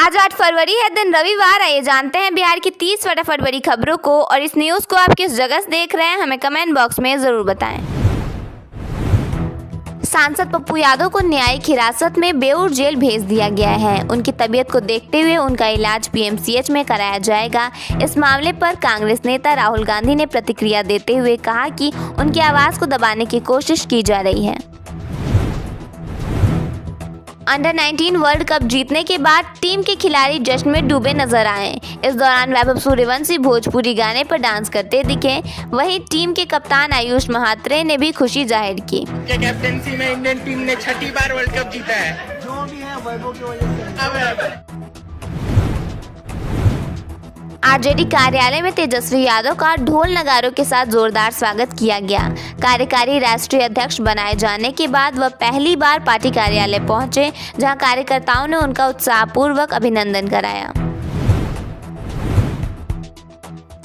आज 8 फरवरी है, दिन रविवार। आइए जानते हैं बिहार की 30 फटाफट बड़ी खबरों को। और इस न्यूज़ को आप किस जगह से देख रहे हैं, हमें कमेंट बॉक्स में ज़रूर बताएं। सांसद पप्पू यादव को न्यायिक हिरासत में बेऊर जेल भेज दिया गया है। उनकी तबीयत को देखते हुए उनका इलाज पीएमसीएच में कराया जाएगा। इस मामले पर कांग्रेस नेता राहुल गांधी ने प्रतिक्रिया देते हुए कहा कि उनकी आवाज़ को दबाने की कोशिश की जा रही है। अंडर 19 वर्ल्ड कप जीतने के बाद टीम के खिलाड़ी जश्न में डूबे नजर आए। इस दौरान वैभव सूर्यवंशी भोजपुरी गाने पर डांस करते दिखे। वहीं टीम के कप्तान आयुष महात्रे ने भी खुशी जाहिर की। कैप्टनसी में इंडियन टीम ने 6ठी बार वर्ल्ड कप जीता है। जो भी है वैभव की वजह से। आरजेडी कार्यालय में तेजस्वी यादव का ढोल नगारों के साथ जोरदार स्वागत किया गया। कार्यकारी राष्ट्रीय अध्यक्ष बनाए जाने के बाद वह पहली बार पार्टी कार्यालय पहुंचे, जहां कार्यकर्ताओं ने उनका उत्साहपूर्वक अभिनंदन कराया।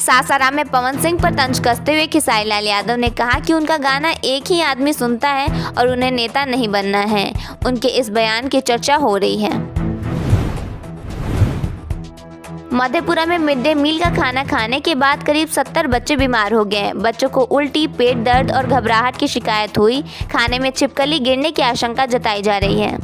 सासाराम में पवन सिंह पर तंज कसते हुए खेसारी लाल यादव ने कहा कि उनका गाना एक ही आदमी सुनता है और उन्हें नेता नहीं बनना है। उनके इस बयान की चर्चा हो रही है। मधेपुरा में मिड डे मील का खाना खाने के बाद करीब 70 बच्चे बीमार हो गए। बच्चों को उल्टी, पेट दर्द और घबराहट की शिकायत हुई। खाने में छिपकली गिरने की आशंका जताई जा रही है।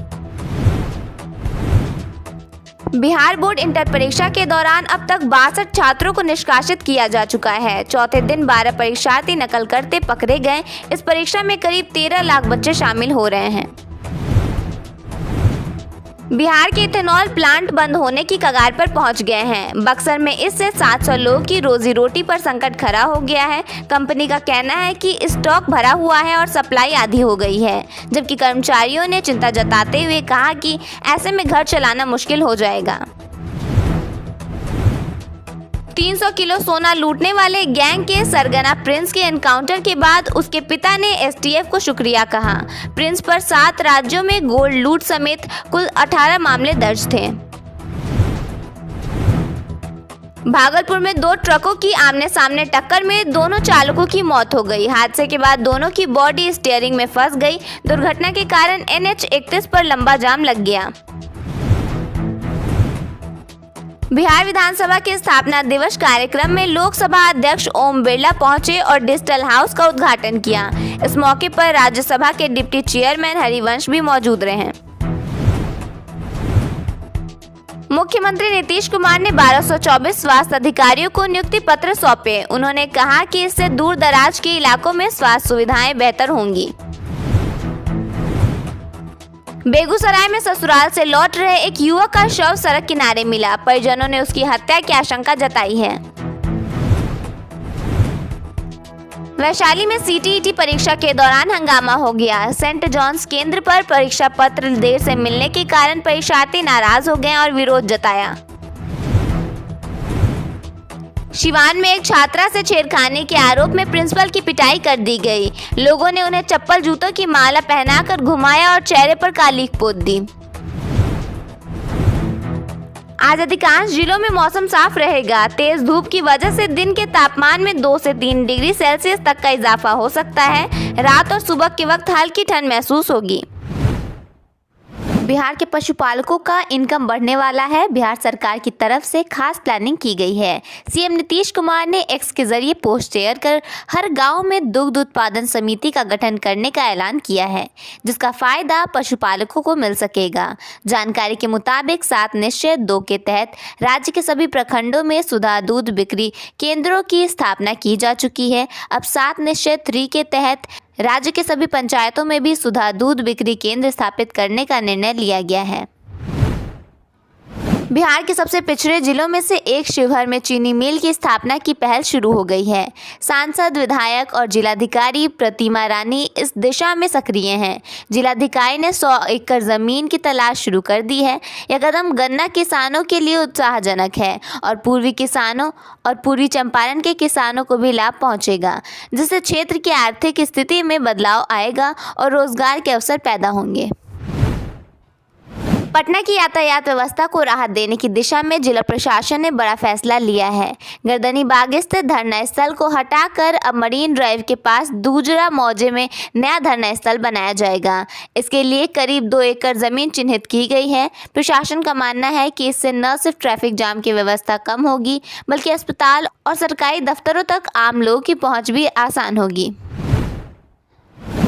बिहार बोर्ड इंटर परीक्षा के दौरान अब तक 62 छात्रों को निष्कासित किया जा चुका है। चौथे दिन 12 परीक्षार्थी नकल करते पकड़े गए। इस परीक्षा में करीब 13 लाख बच्चे शामिल हो रहे हैं। बिहार के इथेनॉल प्लांट बंद होने की कगार पर पहुंच गए हैं। बक्सर में इससे 700 लोगों की रोजी रोटी पर संकट खड़ा हो गया है। कंपनी का कहना है कि स्टॉक भरा हुआ है और सप्लाई आधी हो गई है, जबकि कर्मचारियों ने चिंता जताते हुए कहा कि ऐसे में घर चलाना मुश्किल हो जाएगा। 300 किलो सोना लूटने वाले गैंग के सरगना प्रिंस के एनकाउंटर के बाद उसके पिता ने एसटीएफ को शुक्रिया कहा। प्रिंस पर 7 राज्यों में गोल्ड लूट समेत कुल 18 मामले दर्ज थे। भागलपुर में 2 ट्रकों की आमने सामने टक्कर में दोनों चालकों की मौत हो गई। हादसे के बाद दोनों की बॉडी स्टीयरिंग में फंस गई। दुर्घटना के कारण NH 31 पर लंबा जाम लग गया। बिहार विधानसभा के स्थापना दिवस कार्यक्रम में लोकसभा अध्यक्ष ओम बिरला पहुंचे और डिजिटल हाउस का उद्घाटन किया। इस मौके पर राज्यसभा के डिप्टी चेयरमैन हरिवंश भी मौजूद रहे। मुख्यमंत्री नीतीश कुमार ने 1224 स्वास्थ्य अधिकारियों को नियुक्ति पत्र सौंपे। उन्होंने कहा कि इससे दूर दराज के इलाकों में स्वास्थ्य सुविधाएं बेहतर होंगी। बेगूसराय में ससुराल से लौट रहे एक युवक का शव सड़क किनारे मिला। परिजनों ने उसकी हत्या की आशंका जताई है। वैशाली में सीटीईटी परीक्षा के दौरान हंगामा हो गया। सेंट जॉन्स केंद्र पर परीक्षा पत्र देर से मिलने के कारण परीक्षार्थी नाराज हो गए और विरोध जताया। सिवान में एक छात्रा से छेड़खानी के आरोप में प्रिंसिपल की पिटाई कर दी गई। लोगों ने उन्हें चप्पल जूतों की माला पहनाकर घुमाया और चेहरे पर कालीख पोत दी। आज अधिकांश जिलों में मौसम साफ रहेगा। तेज धूप की वजह से दिन के तापमान में 2 से 3 डिग्री सेल्सियस तक का इजाफा हो सकता है। रात और सुबह के वक्त हल्की ठंड महसूस होगी। बिहार के पशुपालकों का इनकम बढ़ने वाला है। बिहार सरकार की तरफ से खास प्लानिंग की गई है। सीएम नीतीश कुमार ने एक्स के जरिए पोस्ट शेयर कर हर गांव में दुग्ध उत्पादन समिति का गठन करने का ऐलान किया है, जिसका फायदा पशुपालकों को मिल सकेगा। जानकारी के मुताबिक 7 निश्चय 2 के तहत राज्य के सभी प्रखंडों में सुधा दूध बिक्री केंद्रों की स्थापना की जा चुकी है। अब 7 निश्चय 3 के तहत राज्य के सभी पंचायतों में भी सुधा दूध बिक्री केंद्र स्थापित करने का निर्णय लिया गया है। बिहार के सबसे पिछड़े जिलों में से एक शिवहर में चीनी मिल की स्थापना की पहल शुरू हो गई है। सांसद, विधायक और जिलाधिकारी प्रतिमा रानी इस दिशा में सक्रिय हैं। जिलाधिकारी ने 100 एकड़ जमीन की तलाश शुरू कर दी है। यह कदम गन्ना किसानों के लिए उत्साहजनक है और पूर्वी किसानों और पूर्वी चंपारण के किसानों को भी लाभ पहुंचेगा, जिससे क्षेत्र की आर्थिक स्थिति में बदलाव आएगा और रोजगार के अवसर पैदा होंगे। पटना की यातायात व्यवस्था को राहत देने की दिशा में जिला प्रशासन ने बड़ा फैसला लिया है। गर्दनी बाग स्थित धरना स्थल को हटाकर अब मरीन ड्राइव के पास दूजरा मौजे में नया धरना स्थल बनाया जाएगा। इसके लिए करीब 2 एकड़ जमीन चिन्हित की गई है। प्रशासन का मानना है कि इससे न सिर्फ ट्रैफिक जाम की व्यवस्था कम होगी, बल्कि अस्पताल और सरकारी दफ्तरों तक आम लोगों की पहुंच भी आसान होगी।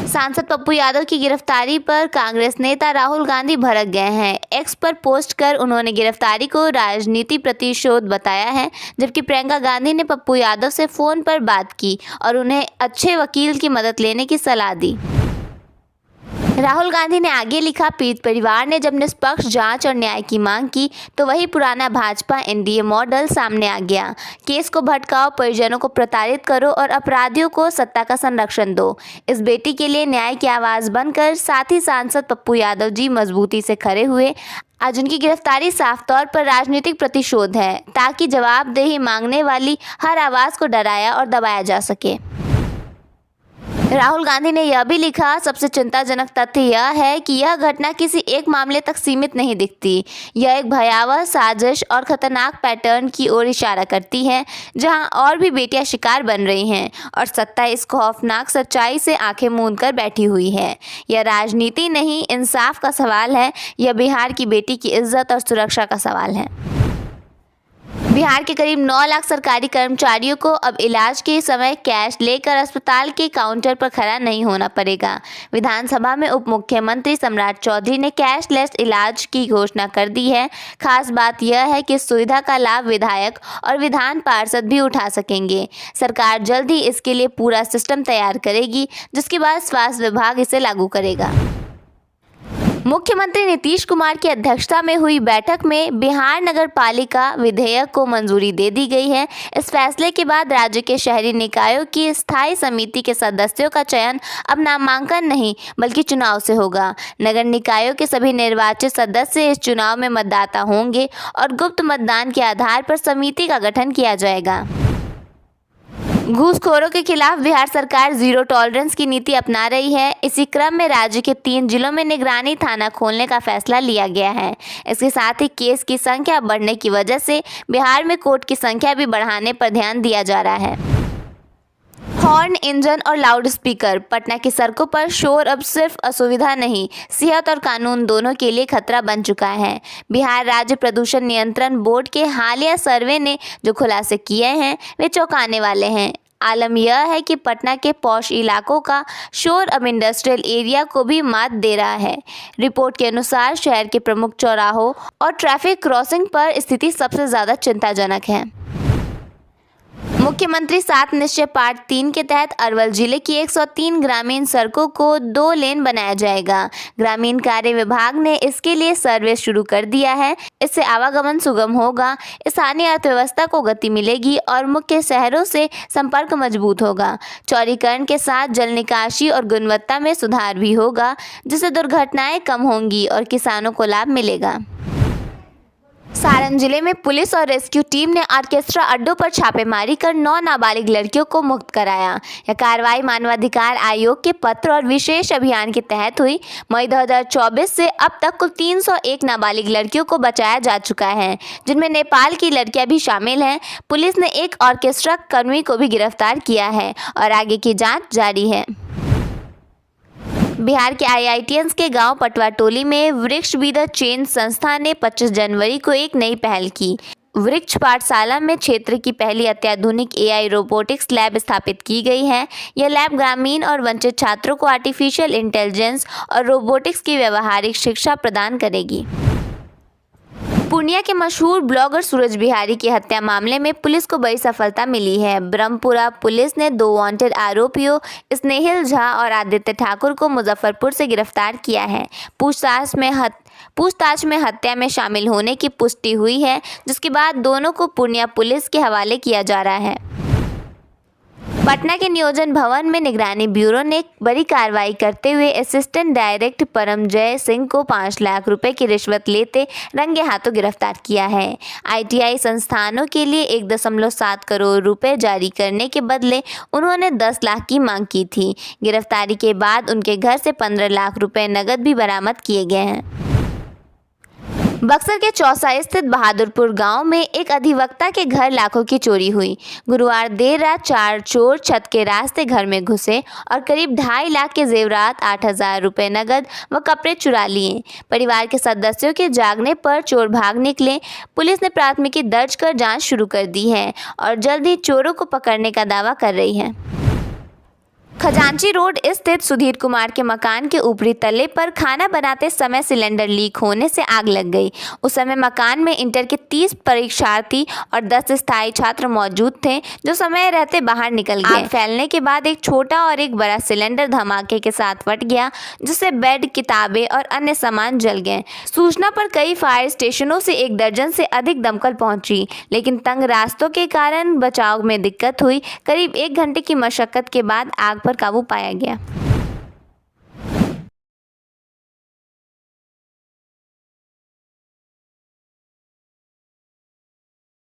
सांसद पप्पू यादव की गिरफ्तारी पर कांग्रेस नेता राहुल गांधी भड़क गए हैं। एक्स पर पोस्ट कर उन्होंने गिरफ्तारी को राजनीति प्रतिशोध बताया है, जबकि प्रियंका गांधी ने पप्पू यादव से फोन पर बात की और उन्हें अच्छे वकील की मदद लेने की सलाह दी। राहुल गांधी ने आगे लिखा, पीड़ित परिवार ने जब निष्पक्ष जांच और न्याय की मांग की तो वही पुराना भाजपा एनडीए मॉडल सामने आ गया। केस को भटकाओ, परिजनों को प्रताड़ित करो और अपराधियों को सत्ता का संरक्षण दो। इस बेटी के लिए न्याय की आवाज़ बनकर साथ ही सांसद पप्पू यादव जी मजबूती से खड़े हुए। आज उनकी गिरफ्तारी साफ तौर पर राजनीतिक प्रतिशोध है, ताकि जवाबदेही मांगने वाली हर आवाज़ को डराया और दबाया जा सके। राहुल गांधी ने यह भी लिखा, सबसे चिंताजनक तथ्य यह है कि यह घटना किसी एक मामले तक सीमित नहीं दिखती। यह एक भयावह साजिश और खतरनाक पैटर्न की ओर इशारा करती है, जहां और भी बेटियां शिकार बन रही हैं और सत्ता इस खौफनाक सच्चाई से आंखें मूंद कर बैठी हुई है। यह राजनीति नहीं, इंसाफ का सवाल है। यह बिहार की बेटी की इज्जत और सुरक्षा का सवाल है। बिहार के करीब 9 लाख सरकारी कर्मचारियों को अब इलाज के समय कैश लेकर अस्पताल के काउंटर पर खड़ा नहीं होना पड़ेगा। विधानसभा में उप मुख्यमंत्री सम्राट चौधरी ने कैशलेस इलाज की घोषणा कर दी है। खास बात यह है कि इस सुविधा का लाभ विधायक और विधान पार्षद भी उठा सकेंगे। सरकार जल्द ही इसके लिए पूरा सिस्टम तैयार करेगी, जिसके बाद स्वास्थ्य विभाग इसे लागू करेगा। मुख्यमंत्री नीतीश कुमार की अध्यक्षता में हुई बैठक में बिहार नगर पालिका विधेयक को मंजूरी दे दी गई है। इस फैसले के बाद राज्य के शहरी निकायों की स्थायी समिति के सदस्यों का चयन अब नामांकन नहीं बल्कि चुनाव से होगा। नगर निकायों के सभी निर्वाचित सदस्य इस चुनाव में मतदाता होंगे और गुप्त मतदान के आधार पर समिति का गठन किया जाएगा। घूसखोरों के खिलाफ बिहार सरकार जीरो टॉलरेंस की नीति अपना रही है। इसी क्रम में राज्य के 3 जिलों में निगरानी थाना खोलने का फैसला लिया गया है। इसके साथ ही केस की संख्या बढ़ने की वजह से बिहार में कोर्ट की संख्या भी बढ़ाने पर ध्यान दिया जा रहा है। हॉर्न, इंजन और लाउड स्पीकर। पटना की सड़कों पर शोर अब सिर्फ असुविधा नहीं, सेहत और कानून दोनों के लिए खतरा बन चुका है। बिहार राज्य प्रदूषण नियंत्रण बोर्ड के हालिया सर्वे ने जो खुलासे किए हैं वे चौंकाने वाले हैं। आलम यह है कि पटना के पॉश इलाकों का शोर अब इंडस्ट्रियल एरिया को भी मात दे रहा है। रिपोर्ट के अनुसार शहर के प्रमुख चौराहों और ट्रैफिक क्रॉसिंग पर स्थिति सबसे ज़्यादा चिंताजनक है। मुख्यमंत्री 7 निश्चय पार्ट 3 के तहत अरवल जिले की 103 ग्रामीण सड़कों को 2 लेन बनाया जाएगा। ग्रामीण कार्य विभाग ने इसके लिए सर्वे शुरू कर दिया है। इससे आवागमन सुगम होगा, स्थानीय अर्थव्यवस्था को गति मिलेगी और मुख्य शहरों से संपर्क मजबूत होगा। चौड़ीकरण के साथ जल निकासी और गुणवत्ता में सुधार भी होगा, जिससे दुर्घटनाएं कम होंगी और किसानों को लाभ मिलेगा। सारण जिले में पुलिस और रेस्क्यू टीम ने ऑर्केस्ट्रा अड्डों पर छापेमारी कर 9 नाबालिग लड़कियों को मुक्त कराया। यह कार्रवाई मानवाधिकार आयोग के पत्र और विशेष अभियान के तहत हुई। मई 2024 से अब तक कुल 301 नाबालिग लड़कियों को बचाया जा चुका है, जिनमें नेपाल की लड़कियां भी शामिल हैं। पुलिस ने एक ऑर्केस्ट्रा कर्मी को भी गिरफ्तार किया है और आगे की जाँच जारी है। बिहार के IITians के गांव पटवा टोली में वृक्ष बी द चेंज संस्था ने 25 जनवरी को एक नई पहल की। वृक्ष पाठशाला में क्षेत्र की पहली अत्याधुनिक AI रोबोटिक्स लैब स्थापित की गई है। यह लैब ग्रामीण और वंचित छात्रों को आर्टिफिशियल इंटेलिजेंस और रोबोटिक्स की व्यवहारिक शिक्षा प्रदान करेगी। पूर्णिया के मशहूर ब्लॉगर सूरज बिहारी की हत्या मामले में पुलिस को बड़ी सफलता मिली है। ब्रह्मपुरा पुलिस ने 2 वांटेड आरोपियों स्नेहिल झा और आदित्य ठाकुर को मुजफ्फरपुर से गिरफ्तार किया है। पूछताछ में हत्या में शामिल होने की पुष्टि हुई है, जिसके बाद दोनों को पूर्णिया पुलिस के हवाले किया जा रहा है। पटना के नियोजन भवन में निगरानी ब्यूरो ने बड़ी कार्रवाई करते हुए असिस्टेंट डायरेक्टर परमजय सिंह को 5 लाख रुपए की रिश्वत लेते रंगे हाथों गिरफ्तार किया है। ITI संस्थानों के लिए 1.7 करोड़ रुपए जारी करने के बदले उन्होंने 10 लाख की मांग की थी। गिरफ्तारी के बाद उनके घर से 15 लाख रुपए नकद भी बरामद किए गए हैं। बक्सर के चौसा स्थित बहादुरपुर गांव में एक अधिवक्ता के घर लाखों की चोरी हुई। गुरुवार देर रात 4 चोर छत के रास्ते घर में घुसे और करीब 2.5 लाख के जेवरात, 8,000 रुपये नगद व कपड़े चुरा लिए। परिवार के सदस्यों के जागने पर चोर भाग निकले। पुलिस ने प्राथमिकी दर्ज कर जांच शुरू कर दी है और जल्द ही चोरों को पकड़ने का दावा कर रही है। खजांची रोड स्थित सुधीर कुमार के मकान के ऊपरी तले पर खाना बनाते समय सिलेंडर लीक होने से आग लग गई। उस समय मकान में इंटर के 30 परीक्षार्थी और 10 स्थायी छात्र मौजूद थे, जो समय रहते बाहर निकल गए। आग फैलने के बाद एक छोटा और एक बड़ा सिलेंडर धमाके के साथ फट गया, जिससे बेड, किताबें और अन्य सामान जल गए। सूचना पर कई फायर स्टेशनों से 1 दर्जन से अधिक दमकल पहुंची, लेकिन तंग रास्तों के कारण बचाव में दिक्कत हुई। करीब 1 घंटे की मशक्कत के बाद आग पर काबू पाया गया।